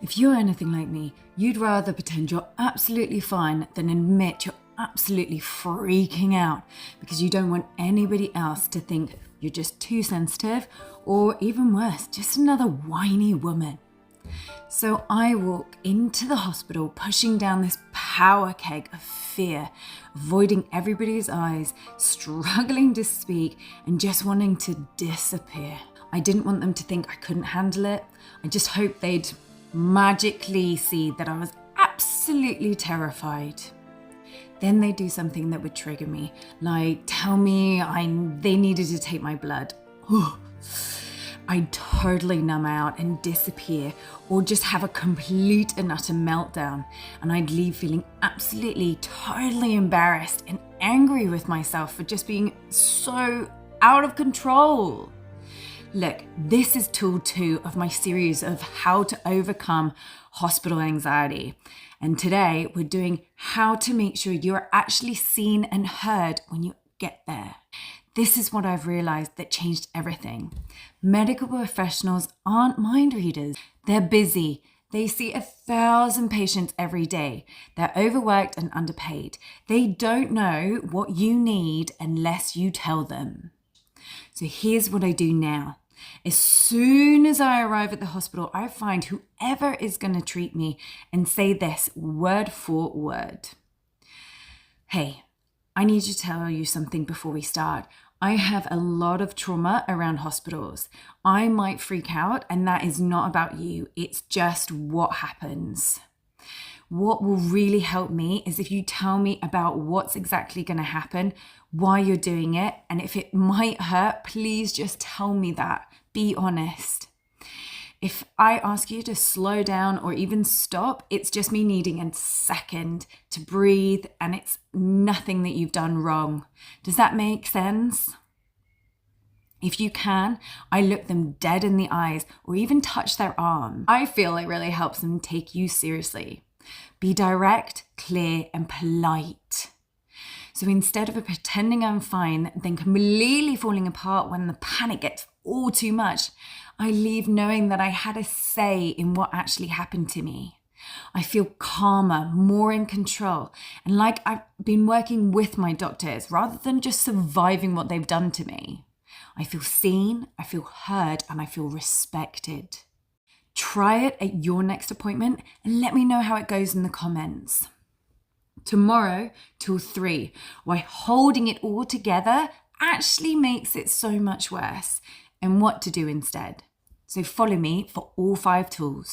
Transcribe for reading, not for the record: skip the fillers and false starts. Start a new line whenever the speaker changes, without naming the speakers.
If you're anything like me, you'd rather pretend you're absolutely fine than admit you're absolutely freaking out because you don't want anybody else to think you're just too sensitive or even worse, just another whiny woman. So I walk into the hospital pushing down this power keg of fear, avoiding everybody's eyes, struggling to speak and just wanting to disappear. I didn't want them to think I couldn't handle it. I just hoped they'd magically see that I was absolutely terrified. Then they do something that would trigger me, like tell me they needed to take my blood. I'd totally numb out and disappear, or just have a complete and utter meltdown, and I'd leave feeling absolutely totally embarrassed and angry with myself for just being so out of control. Look, this is tool 2 of my series of how to overcome hospital anxiety. And today we're doing how to make sure you're actually seen and heard when you get there. This is what I've realized that changed everything. Medical professionals aren't mind readers. They're busy. They see 1,000 patients every day. They're overworked and underpaid. They don't know what you need unless you tell them. So here's what I do now. As soon as I arrive at the hospital, I find whoever is going to treat me and say this word for word. Hey, I need to tell you something before we start. I have a lot of trauma around hospitals. I might freak out, and that is not about you. It's just what happens. What will really help me is if you tell me about what's exactly going to happen, why you're doing it, and if it might hurt, please just tell me that. Be honest. If I ask you to slow down or even stop, it's just me needing a second to breathe, and it's nothing that you've done wrong. Does that make sense? If you can, I look them dead in the eyes or even touch their arm. I feel it really helps them take you seriously. Be direct, clear, and polite. So instead of pretending I'm fine, then completely falling apart when the panic gets all too much, I leave knowing that I had a say in what actually happened to me. I feel calmer, more in control, and like I've been working with my doctors rather than just surviving what they've done to me. I feel seen, I feel heard, and I feel respected. Try it at your next appointment and let me know how it goes in the comments. Tomorrow, till 3, why holding it all together actually makes it so much worse, and what to do instead. So follow me for all 5 tools.